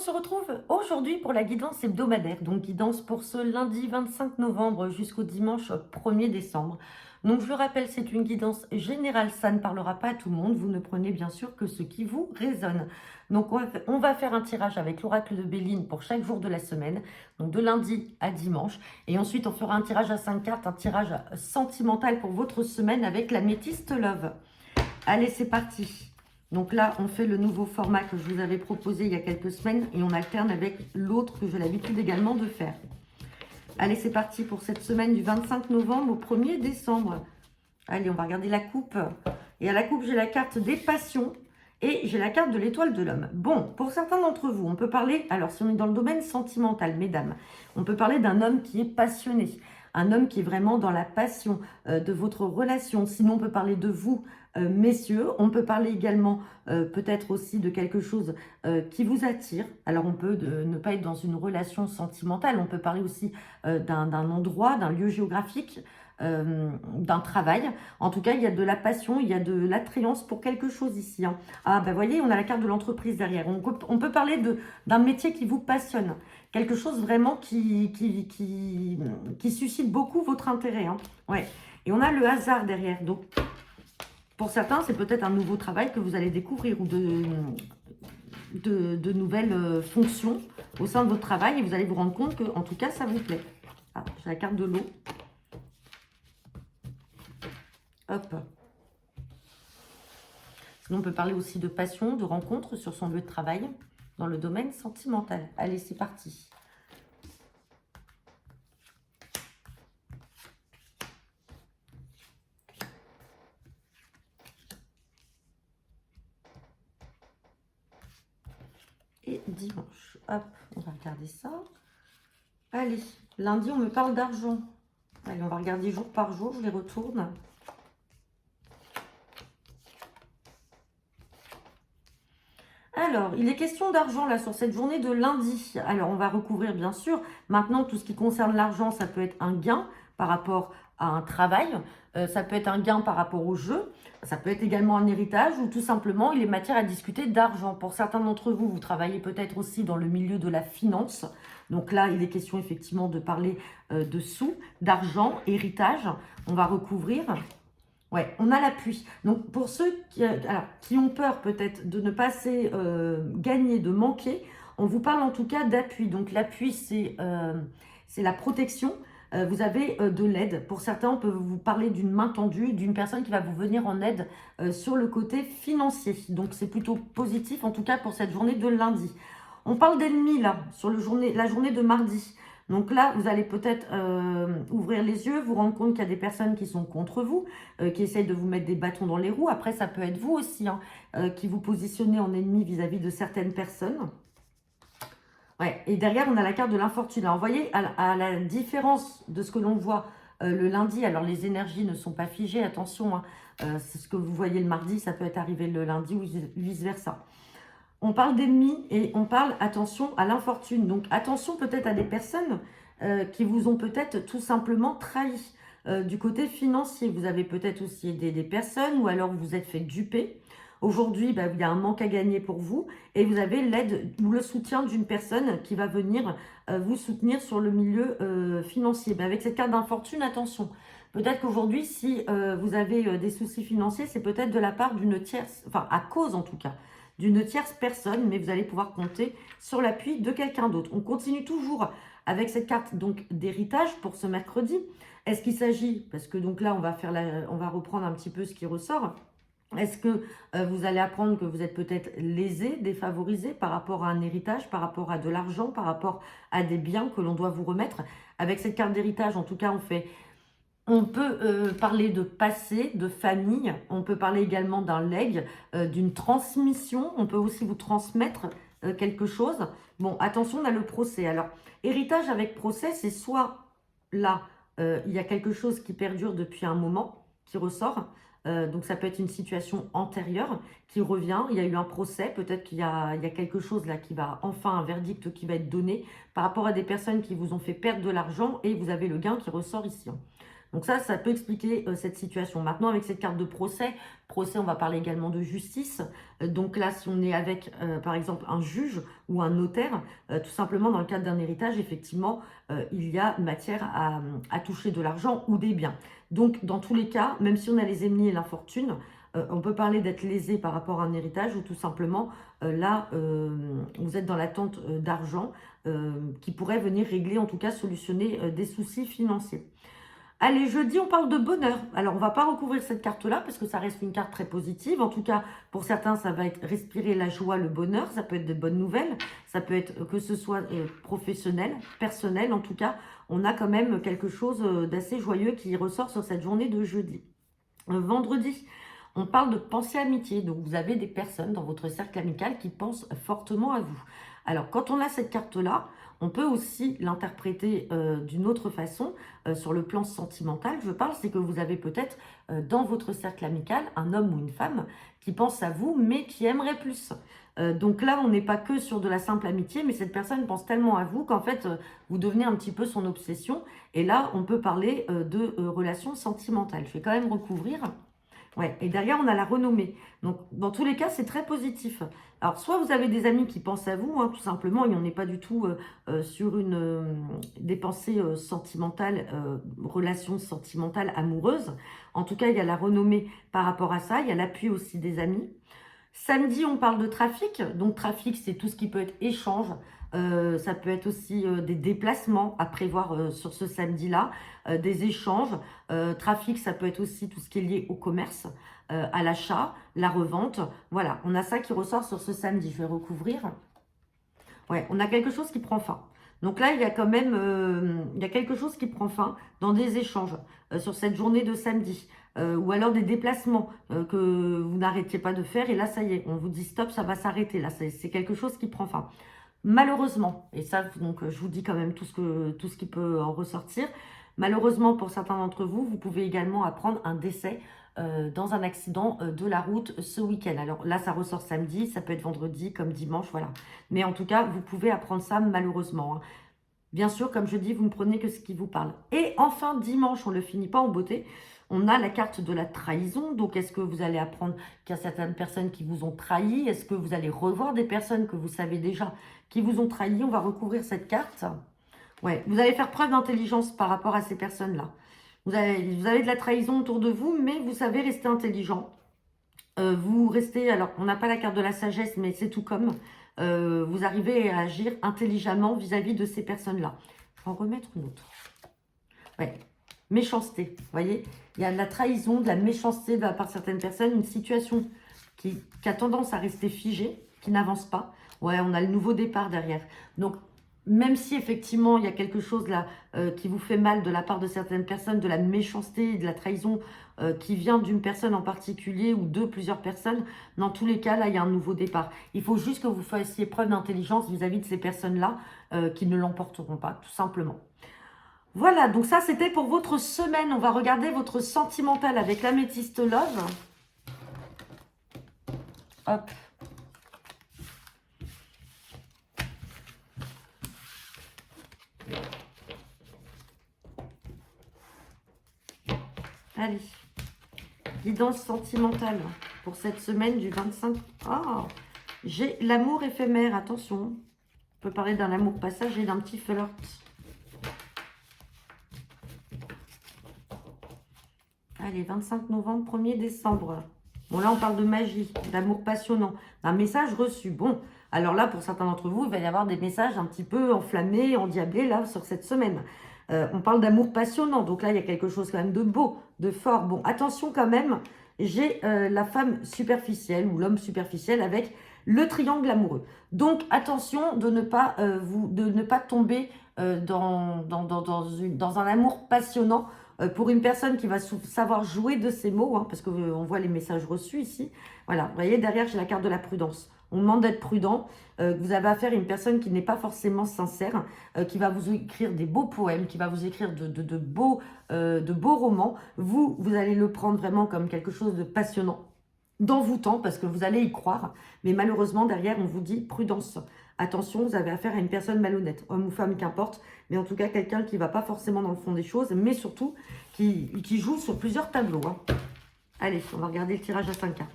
se retrouve aujourd'hui pour la guidance hebdomadaire, donc guidance pour ce lundi 25 novembre jusqu'au dimanche 1er décembre. Donc je le rappelle, c'est une guidance générale, ça ne parlera pas à tout le monde, vous ne prenez bien sûr que ce qui vous résonne. Donc on va faire un tirage avec l'oracle de Béline pour chaque jour de la semaine, donc de lundi à dimanche, et ensuite on fera un tirage à 5 cartes, un tirage sentimental pour votre semaine avec la métiste Love. Allez, c'est parti. Donc là, on fait le nouveau format que je vous avais proposé il y a quelques semaines et on alterne avec l'autre que j'ai l'habitude également de faire. Allez, c'est parti pour cette semaine du 25 novembre au 1er décembre. Allez, on va regarder la coupe. Et à la coupe, j'ai la carte des passions et j'ai la carte de l'étoile de l'homme. Bon, pour certains d'entre vous, on peut parler, alors si on est dans le domaine sentimental, mesdames, on peut parler d'un homme qui est passionné, un homme qui est vraiment dans la passion de votre relation. Sinon, on peut parler de vous, messieurs. On peut parler également peut-être aussi de quelque chose qui vous attire. Alors, on peut ne pas être dans une relation sentimentale. On peut parler aussi d'un endroit, d'un lieu géographique, d'un travail. En tout cas, il y a de la passion, il y a de l'attrayance pour quelque chose ici. Hein. Ah, ben voyez, on a la carte de l'entreprise derrière. On peut parler d'un métier qui vous passionne. Quelque chose vraiment qui suscite beaucoup votre intérêt. Hein. Ouais. Et on a le hasard derrière. Donc, pour certains, c'est peut-être un nouveau travail que vous allez découvrir ou de nouvelles fonctions au sein de votre travail. Et vous allez vous rendre compte que, en tout cas, ça vous plaît. Ah, j'ai la carte de l'eau. Hop. Sinon, on peut parler aussi de passion, de rencontre sur son lieu de travail, dans le domaine sentimental. Allez, c'est parti. Et dimanche. Hop, on va regarder ça. Allez, lundi, on me parle d'argent. Allez, on va regarder jour par jour, je les retourne. Alors, il est question d'argent là sur cette journée de lundi. Alors, on va recouvrir bien sûr. Maintenant, tout ce qui concerne l'argent, ça peut être un gain par rapport à un travail. Ça peut être un gain par rapport au jeu. Ça peut être également un héritage ou tout simplement, il est matière à discuter d'argent. Pour certains d'entre vous, vous travaillez peut-être aussi dans le milieu de la finance. Donc là, il est question effectivement de parler de sous, d'argent, héritage. On va recouvrir. Ouais, on a l'appui. Donc, pour ceux qui ont peur peut-être de ne pas assez gagner, de manquer, on vous parle en tout cas d'appui. Donc, l'appui, c'est la protection. Vous avez de l'aide. Pour certains, on peut vous parler d'une main tendue, d'une personne qui va vous venir en aide sur le côté financier. Donc, c'est plutôt positif, en tout cas pour cette journée de lundi. On parle d'ennemis, là, sur la journée de mardi. Donc là, vous allez peut-être ouvrir les yeux, vous rendre compte qu'il y a des personnes qui sont contre vous, qui essayent de vous mettre des bâtons dans les roues. Après, ça peut être vous aussi, hein, qui vous positionnez en ennemi vis-à-vis de certaines personnes. Ouais. Et derrière, on a la carte de l'infortune. Alors, vous voyez, à la différence de ce que l'on voit le lundi, alors les énergies ne sont pas figées, attention, hein, c'est ce que vous voyez le mardi, ça peut être arrivé le lundi ou vice-versa. On parle d'ennemis et on parle, attention, à l'infortune. Donc, attention peut-être à des personnes qui vous ont peut-être tout simplement trahi. Du côté financier, vous avez peut-être aussi aidé des personnes ou alors vous vous êtes fait duper. Aujourd'hui, bah, il y a un manque à gagner pour vous et vous avez l'aide ou le soutien d'une personne qui va venir vous soutenir sur le milieu financier. Bah, avec cette carte d'infortune, attention. Peut-être qu'aujourd'hui, si vous avez des soucis financiers, c'est peut-être de la part d'une tierce, enfin à cause en tout cas, d'une tierce personne, mais vous allez pouvoir compter sur l'appui de quelqu'un d'autre. On continue toujours avec cette carte donc d'héritage pour ce mercredi. Est-ce qu'il s'agit, parce que donc là on va reprendre un petit peu ce qui ressort. Est-ce que vous allez apprendre que vous êtes peut-être lésé, défavorisé par rapport à un héritage, par rapport à de l'argent, par rapport à des biens que l'on doit vous remettre? Avec cette carte d'héritage, en tout cas, on peut parler de passé, de famille. On peut parler également d'un legs, d'une transmission. On peut aussi vous transmettre quelque chose. Bon, attention, on a le procès. Alors, héritage avec procès, c'est soit là, il y a quelque chose qui perdure depuis un moment, qui ressort. Donc, ça peut être une situation antérieure qui revient. Il y a eu un procès. Peut-être qu'il y a quelque chose là qui va, enfin, un verdict qui va être donné par rapport à des personnes qui vous ont fait perdre de l'argent et vous avez le gain qui ressort ici. Hein. Donc ça peut expliquer cette situation. Maintenant, avec cette carte de procès, on va parler également de justice. Donc là, si on est avec, par exemple, un juge ou un notaire, tout simplement dans le cadre d'un héritage, effectivement, il y a matière à toucher de l'argent ou des biens. Donc, dans tous les cas, même si on a les ennemis et l'infortune, on peut parler d'être lésé par rapport à un héritage ou tout simplement, là, vous êtes dans l'attente d'argent qui pourrait venir régler, en tout cas solutionner des soucis financiers. Allez, jeudi, on parle de bonheur. Alors, on va pas recouvrir cette carte-là parce que ça reste une carte très positive. En tout cas, pour certains, ça va être respirer la joie, le bonheur. Ça peut être de bonnes nouvelles. Ça peut être que ce soit professionnel, personnel. En tout cas, on a quand même quelque chose d'assez joyeux qui ressort sur cette journée de jeudi. Vendredi, on parle de pensée amitié. Donc, vous avez des personnes dans votre cercle amical qui pensent fortement à vous. Alors, quand on a cette carte-là, on peut aussi l'interpréter d'une autre façon, sur le plan sentimental. Je parle, c'est que vous avez peut-être dans votre cercle amical un homme ou une femme qui pense à vous, mais qui aimerait plus. Donc là, on n'est pas que sur de la simple amitié, mais cette personne pense tellement à vous qu'en fait, vous devenez un petit peu son obsession. Et là, on peut parler de relations sentimentales. Je vais quand même recouvrir. Ouais, et derrière, on a la renommée. Donc, dans tous les cas, c'est très positif. Alors, soit vous avez des amis qui pensent à vous, hein, tout simplement, et on n'est pas du tout sur des pensées sentimentales, relations sentimentales amoureuses. En tout cas, il y a la renommée par rapport à ça. Il y a l'appui aussi des amis. Samedi, on parle de trafic. Donc, trafic, c'est tout ce qui peut être échange. Ça peut être aussi des déplacements à prévoir sur ce samedi-là, des échanges. Trafic, ça peut être aussi tout ce qui est lié au commerce, à l'achat, la revente. Voilà, on a ça qui ressort sur ce samedi. Je vais recouvrir. Ouais, on a quelque chose qui prend fin. Donc là, il y a quand même il y a quelque chose qui prend fin dans des échanges sur cette journée de samedi. Ou alors des déplacements que vous n'arrêtiez pas de faire. Et là, ça y est, on vous dit stop, ça va s'arrêter. Là, c'est quelque chose qui prend fin. Malheureusement, et ça, donc, je vous dis quand même tout ce qui peut en ressortir. Malheureusement, pour certains d'entre vous, vous pouvez également apprendre un décès dans un accident de la route ce week-end. Alors là, ça ressort samedi, ça peut être vendredi comme dimanche, voilà. Mais en tout cas, vous pouvez apprendre ça malheureusement, hein. Bien sûr, comme je dis, vous ne prenez que ce qui vous parle. Et enfin, dimanche, on ne le finit pas en beauté. On a la carte de la trahison. Donc, est-ce que vous allez apprendre qu'il y a certaines personnes qui vous ont trahi? Est-ce que vous allez revoir des personnes que vous savez déjà qui vous ont trahi? On va recouvrir cette carte. Ouais, vous allez faire preuve d'intelligence par rapport à ces personnes-là. Vous avez de la trahison autour de vous, mais vous savez rester intelligent. Vous restez, alors on n'a pas la carte de la sagesse, mais c'est tout comme. Vous arrivez à agir intelligemment vis-à-vis de ces personnes-là. Je vais en remettre une autre. Ouais, méchanceté, vous voyez. Il y a de la trahison, de la méchanceté de la part de certaines personnes, une situation qui a tendance à rester figée, qui n'avance pas. Ouais, on a le nouveau départ derrière. Donc, même si effectivement il y a quelque chose là qui vous fait mal de la part de certaines personnes, de la méchanceté, de la trahison qui vient d'une personne en particulier ou de plusieurs personnes, dans tous les cas, là, il y a un nouveau départ. Il faut juste que vous fassiez preuve d'intelligence vis-à-vis de ces personnes-là qui ne l'emporteront pas, tout simplement. Voilà, donc ça, c'était pour votre semaine. On va regarder votre sentimental avec l'améthyste love. Hop. Allez, guidance sentimentale pour cette semaine du 25. Oh, j'ai l'amour éphémère, attention. On peut parler d'un amour passager, d'un petit flirt. Allez, 25 novembre, 1er décembre. Bon, là, on parle de magie, d'amour passionnant, d'un message reçu. Bon, alors là, pour certains d'entre vous, il va y avoir des messages un petit peu enflammés, endiablés, là, sur cette semaine. On parle d'amour passionnant, donc là, il y a quelque chose quand même de beau, de fort. Bon, attention quand même, j'ai la femme superficielle ou l'homme superficiel avec le triangle amoureux. Donc, attention de ne pas tomber dans un amour passionnant pour une personne qui va savoir jouer de ses mots, hein, parce qu'on voit les messages reçus ici. Voilà, vous voyez, derrière, j'ai la carte de la prudence. On demande d'être prudent. Vous avez affaire à une personne qui n'est pas forcément sincère, qui va vous écrire des beaux poèmes, qui va vous écrire de beaux romans. Vous allez le prendre vraiment comme quelque chose de passionnant, d'envoûtant, parce que vous allez y croire. Mais malheureusement, derrière, on vous dit prudence. attention, vous avez affaire à une personne malhonnête, homme ou femme, qu'importe, mais en tout cas quelqu'un qui ne va pas forcément dans le fond des choses, mais surtout qui joue sur plusieurs tableaux. Hein. Allez, on va regarder le tirage à 5 cartes.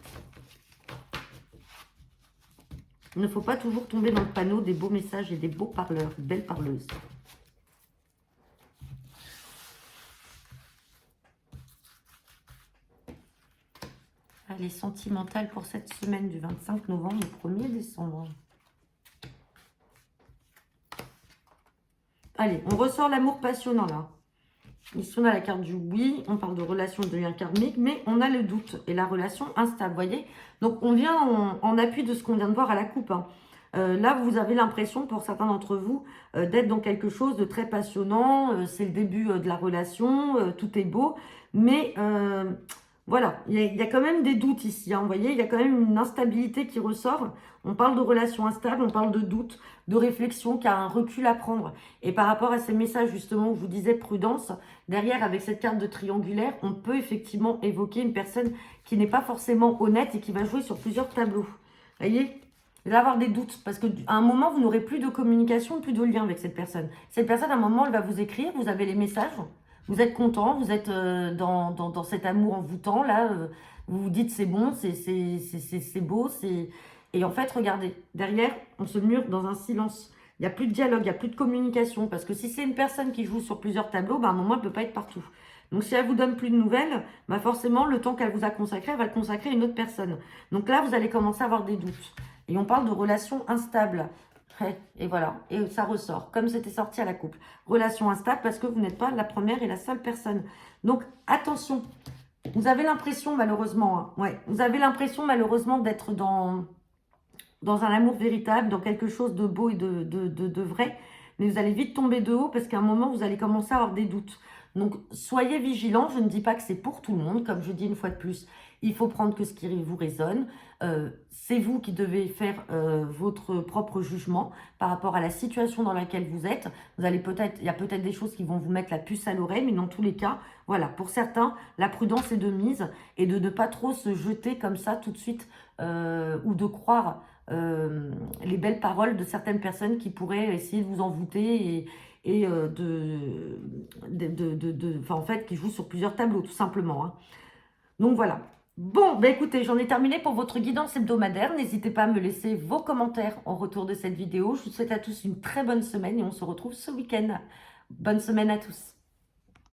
Il ne faut pas toujours tomber dans le panneau des beaux messages et des beaux parleurs, belles parleuses. Allez, sentimentale pour cette semaine du 25 novembre au 1er décembre. Allez, on ressort l'amour passionnant là. Ici, on a la carte du oui, on parle de relation de lien karmique, mais on a le doute et la relation instable, vous voyez. Donc, on vient en appui de ce qu'on vient de voir à la coupe. Hein. Là, vous avez l'impression, pour certains d'entre vous, d'être dans quelque chose de très passionnant. C'est le début de la relation, tout est beau, mais voilà, il y a quand même des doutes ici. Hein, vous voyez, il y a quand même une instabilité qui ressort. On parle de relation instable, on parle de doute, de réflexion, qui a un recul à prendre. Et par rapport à ces messages, justement, où je vous disais prudence, derrière, avec cette carte de triangulaire, on peut effectivement évoquer une personne qui n'est pas forcément honnête et qui va jouer sur plusieurs tableaux. Vous voyez, vous allez avoir des doutes parce qu'à un moment, vous n'aurez plus de communication, plus de lien avec cette personne. Cette personne, à un moment, elle va vous écrire, vous avez les messages, vous êtes content, vous êtes dans cet amour envoûtant, là, vous vous dites c'est bon, c'est beau, c'est... Et en fait, regardez, derrière, on se mure dans un silence. Il n'y a plus de dialogue, il n'y a plus de communication. Parce que si c'est une personne qui joue sur plusieurs tableaux, à un moment, elle ne peut pas être partout. Donc, si elle vous donne plus de nouvelles, forcément, le temps qu'elle vous a consacré, elle va le consacrer à une autre personne. Donc là, vous allez commencer à avoir des doutes. Et on parle de relations instables. Et voilà, et ça ressort, comme c'était sorti à la coupe. Relation instable parce que vous n'êtes pas la première et la seule personne. Donc, attention, vous avez l'impression, malheureusement, hein, vous avez l'impression, malheureusement, d'être dans un amour véritable, dans quelque chose de beau et de vrai, mais vous allez vite tomber de haut parce qu'à un moment, vous allez commencer à avoir des doutes. Donc, soyez vigilants. Je ne dis pas que c'est pour tout le monde, comme je dis une fois de plus. Il faut prendre que ce qui vous résonne. C'est vous qui devez faire votre propre jugement par rapport à la situation dans laquelle vous êtes. Vous allez il y a peut-être des choses qui vont vous mettre la puce à l'oreille, mais dans tous les cas, voilà, pour certains, la prudence est de mise et de ne pas trop se jeter comme ça tout de suite ou de croire les belles paroles de certaines personnes qui pourraient essayer de vous envoûter et en fait, qui jouent sur plusieurs tableaux, tout simplement. Hein. Donc, voilà. Bon, écoutez, j'en ai terminé pour votre guidance hebdomadaire. N'hésitez pas à me laisser vos commentaires en retour de cette vidéo. Je vous souhaite à tous une très bonne semaine et on se retrouve ce week-end. Bonne semaine à tous.